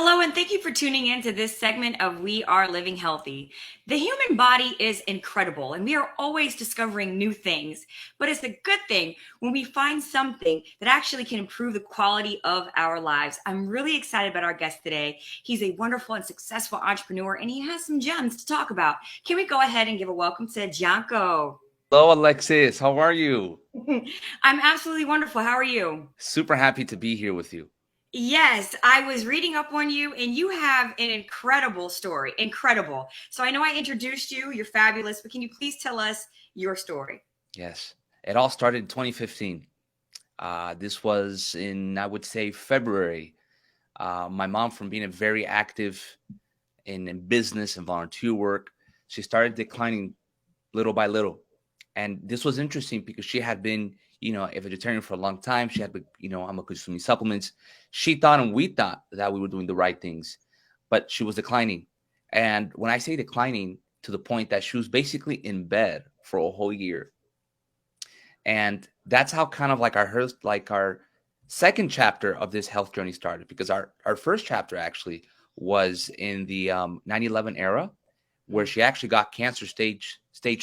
Hello, and thank you for tuning in to this segment of We Are Living Healthy. The human body is incredible, and we are always discovering new things. But it's a good thing when we find something that actually can improve the quality of our lives. I'm really excited about our guest today. He's a wonderful and successful entrepreneur, and he has some gems to talk about. Can we go ahead and give a welcome to Gianco? Hello, Alexis. How are you? I'm absolutely wonderful. How are you? Super happy to be here with you. Yes, I was reading up on you, and you have an incredible story. Incredible. So I know I introduced you, you're fabulous, but can you please tell us your story? Yes. It all started in 2015. This was in, I would say, February. My mom, from being a very active in business and volunteer work, she started declining little by little. And this was interesting because she had been, a vegetarian for a long time. She had been, I'm consuming supplements. She thought and we thought that we were doing the right things, but she was declining. And when I say declining, to the point that she was basically in bed for a whole year. And that's how kind of like our second chapter of this health journey started, because our first chapter actually was in the 9/11 era, where Mm. she actually got cancer stage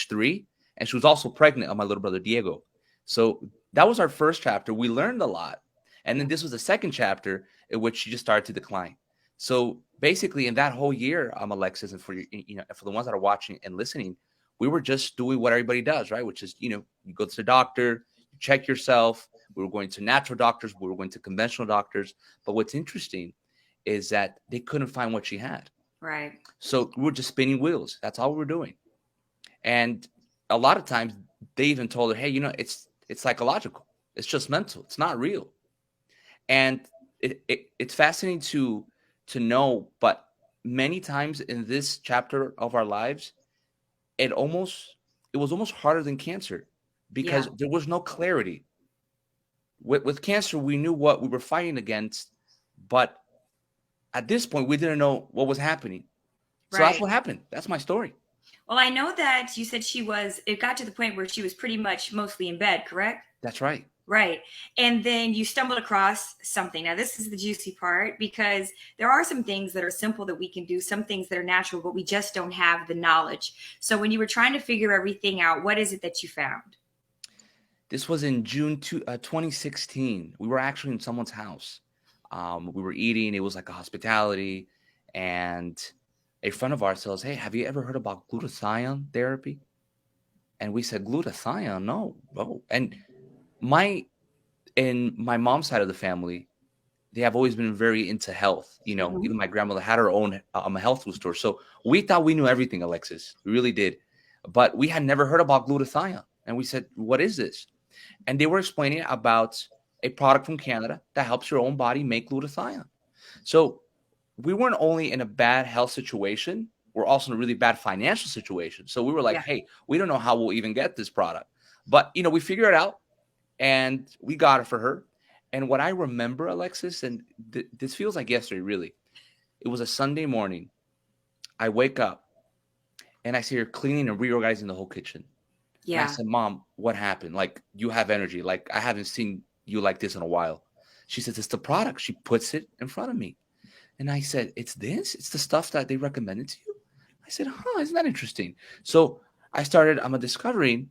3, and she was also pregnant of my little brother Diego. So that was our first chapter. We learned a lot, and then Yeah. this was the second chapter in which she just started to decline. So basically, in that whole year, Alexis, and for the ones that are watching and listening, we were just doing what everybody does, right? Which is, you go to the doctor, you check yourself. We were going to natural doctors, we were going to conventional doctors. But what's interesting is that they couldn't find what she had. Right. So we were just spinning wheels. That's all we were doing. And a lot of times they even told her, hey, it's psychological. It's just mental. It's not real. And it's fascinating to know, but many times in this chapter of our lives, it almost it was almost harder than cancer, Yeah. because there was no clarity. With cancer, we knew what we were fighting against, but at this point, we didn't know what was happening. So that's Right. what happened. That's my story. Well, I know that you said it got to the point where she was pretty much mostly in bed, correct? That's right. Right. And then you stumbled across something. Now, this is the juicy part because there are some things that are simple that we can do, some things that are natural, but we just don't have the knowledge. So, when you were trying to figure everything out, what is it that you found? This was in June 2016. We were actually in someone's house. We were eating. It was like a hospitality, and a friend of ours tells, "Hey, have you ever heard about glutathione therapy?" And we said, "Glutathione? No, no." And my in my mom's side of the family, they have always been very into health. Even Mhm. my grandmother had her own health food store. So we thought we knew everything, Alexis. We really did. But we had never heard about glutathione. And we said, what is this? And they were explaining about a product from Canada that helps your own body make glutathione. So we weren't only in a bad health situation, we're also in a really bad financial situation. So we were like, Yeah. hey, we don't know how we'll even get this product. But, we figured it out, and we got it for her. And what I remember, Alexis, and this feels like yesterday, really, it was a Sunday morning. I wake up and I see her cleaning and reorganizing the whole kitchen. And I Yeah. said, Mom, what happened? Like, you have energy. Like, I haven't seen you like this in a while. She says, it's the product. She puts it in front of me. And I said, it's this? It's the stuff that they recommended to you? I said, huh, isn't that interesting? So I'm a discovering.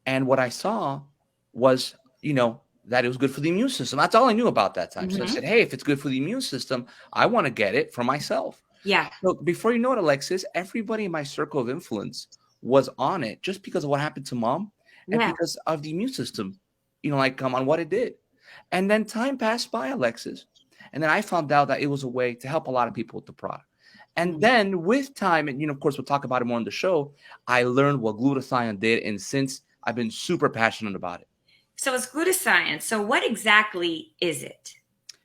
And what I saw was, that it was good for the immune system. That's all I knew about that time. So I Hmm. said, hey, if it's good for the immune system, I want to get it for myself. Yeah. So before you know it, Alexis, everybody in my circle of influence was on it, just because of what happened to mom, and Yeah. because of the immune system, like on what it did. And then time passed by, Alexis. And then I found out that it was a way to help a lot of people with the product. And Mhm. then with time, and of course, we'll talk about it more on the show, I learned what glutathione did. And since I've been super passionate about it. So, it's glutathione. So, what exactly is it?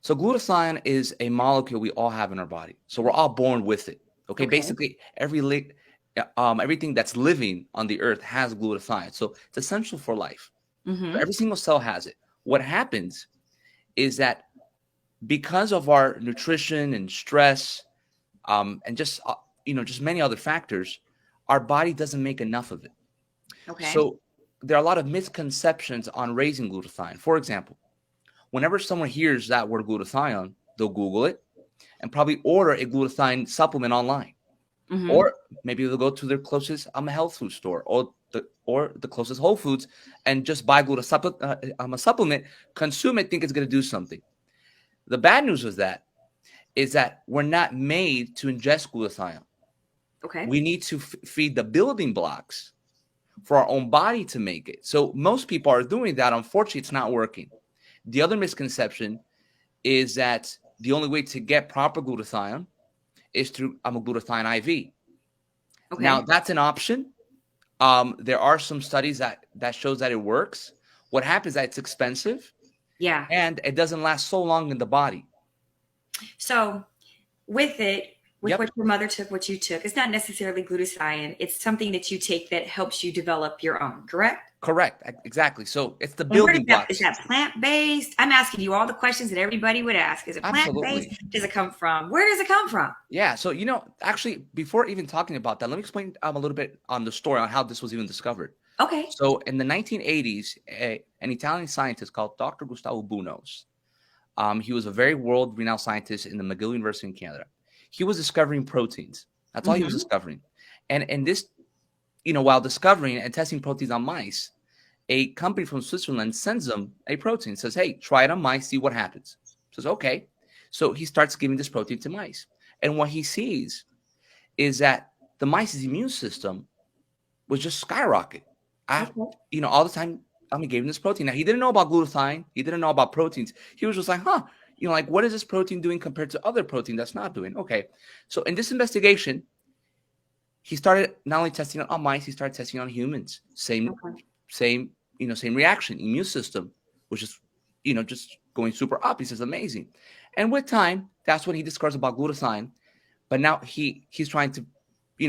So glutathione is a molecule we all have in our body. So we're all born with it. Okay, Okay. basically everything that's living on the earth has glutathione. So it's essential for life. So Hmm. every single cell has it. What happens is that because of our nutrition and stress, and just many other factors, our body doesn't make enough of it. Okay. So there are a lot of misconceptions on raising glutathione. For example, whenever someone hears that word glutathione, they'll Google it. and probably order a glutathione supplement online. Mm-hmm. Or maybe they'll go to their closest health food store or the closest Whole Foods and just buy a supplement, consume it, think it's going to do something. The bad news is that we're not made to ingest glutathione. Okay. We need to feed the building blocks for our own body to make it. So most people are doing that. Unfortunately, it's not working. The other misconception is that the only way to get proper glutathione is through a glutathione IV. Now, Okay. that's an option. There are some studies that shows that it works. What happens is that it's expensive Yeah. and it doesn't last so long in the body. So with it, with Yep. what your mother took, what you took, it's not necessarily glutathione. It's something that you take that helps you develop your own, correct? Correct. Exactly. So it's the And where does building that, is blocks. that plant-based? I'm asking you all the questions that everybody would ask. Is it plant-based? Absolutely. Does it come from? Where does it come from? Yeah. So, actually, before even talking about that, let me explain a little bit on the story on how this was even discovered. Okay. So in the 1980s, an Italian scientist called Dr. Gustavo Bunos, he was a very world-renowned scientist in the McGill University in Canada. He was discovering proteins. That's all he was Mm-hmm. discovering. And this, while discovering and testing proteins on mice, a company from Switzerland sends them a protein, says, hey, try it on mice, see what happens. Says, okay. So he starts giving this protein to mice. And what he sees is that the mice's immune system was just skyrocket. After, Okay. all the time, gave him this protein. Now, he didn't know about glutathione. He didn't know about proteins. He was just like, like, what is this protein doing compared to other protein that's not doing? Okay. So in this investigation, he started not only testing it on mice, he started testing on humans. Same, Okay. same, same reaction. Immune system was just going super up. He says, amazing. And with time, that's when he discovers about glutathione. But now he's trying to,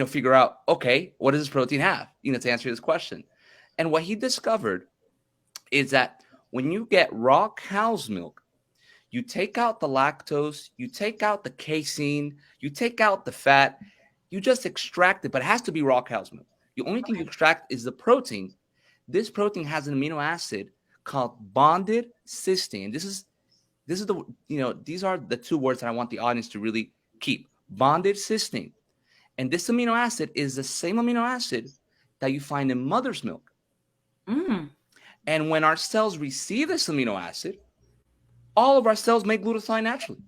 figure out, okay, what does this protein have, to answer this question. And what he discovered is that when you get raw cow's milk, you take out the lactose, you take out the casein, you take out the fat, you just extract it, but it has to be raw cow's milk. The only thing you extract is the protein. This protein has an amino acid called bonded cysteine. This is the these are the two words that I want the audience to really keep. Bonded cysteine. And this amino acid is the same amino acid that you find in mother's milk. Mm. And when our cells receive this amino acid, all of our cells make glutathione naturally.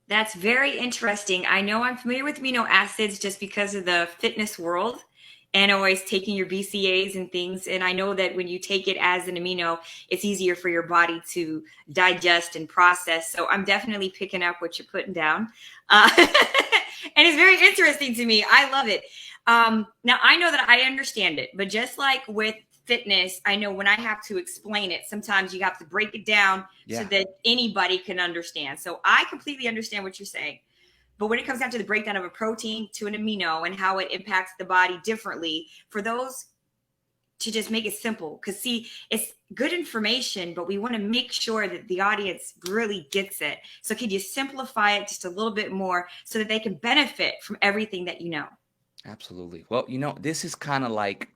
That's very interesting. I know I'm familiar with amino acids just because of the fitness world and always taking your BCAAs and things. And I know that when you take it as an amino, it's easier for your body to digest and process. So I'm definitely picking up what you're putting down. And it's very interesting to me. I love it. Now, I know that I understand it, but just like with fitness, I know when I have to explain it, sometimes you have to break it down so that anybody can understand. So I completely understand what you're saying. But when it comes down to the breakdown of a protein to an amino and how it impacts the body differently, for those to just make it simple, because see, it's good information, but we want to make sure that the audience really gets it. So could you simplify it just a little bit more so that they can benefit from everything that you know? Absolutely. Well, this is kind of like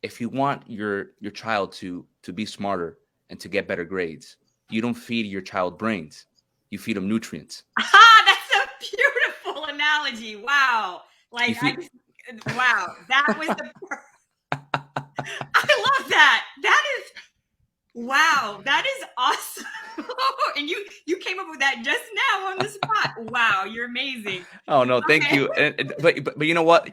if you want your child to be smarter and to get better grades, you don't feed your child brains. You feed them nutrients. Ah, that's a beautiful analogy. Wow. Like wow, that was the I love that. That is wow, that is awesome. And you came up with that just now on the spot. Wow, you're amazing. Oh no, thank Okay. you. But you know what?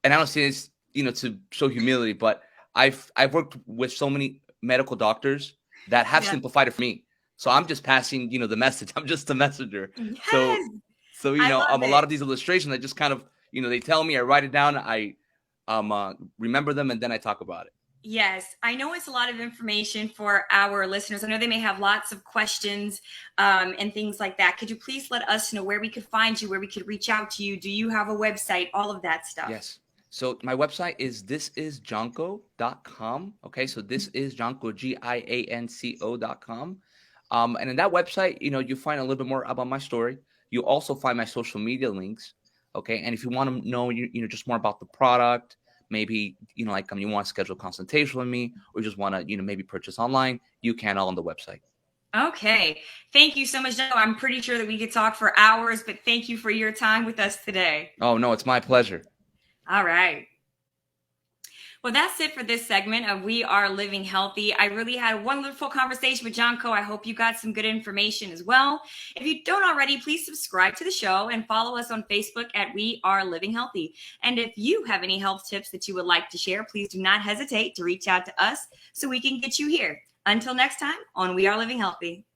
And I don't say this, to show humility, but I've worked with so many medical doctors that have Yeah. simplified it for me. So I'm just passing, the message. I'm just the messenger. So Yes. so I love a it. lot of these illustrations, I just kind of, they tell me, I write it down, I remember them, and then I talk about it. Yes, I know it's a lot of information for our listeners. I know they may have lots of questions and things like that. Could you please let us know where we could find you, where we could reach out to you? Do you have a website? All of that stuff. Yes. So my website is thisisjonko.com. Okay. So this is Jonko, GIANCO.com. And in that website, you find a little bit more about my story. You also find my social media links. Okay. And if you want to know, just more about the product, maybe, like you want to schedule a consultation with me or just want to, maybe purchase online, you can all on the website. Okay. Thank you so much, Joe. I'm pretty sure that we could talk for hours, but thank you for your time with us today. Oh, no, it's my pleasure. All right. Well, that's it for this segment of We Are Living Healthy. I really had a wonderful conversation with John Co. I hope you got some good information as well. If you don't already, please subscribe to the show and follow us on Facebook at We Are Living Healthy. And if you have any health tips that you would like to share, please do not hesitate to reach out to us so we can get you here. Until next time on We Are Living Healthy.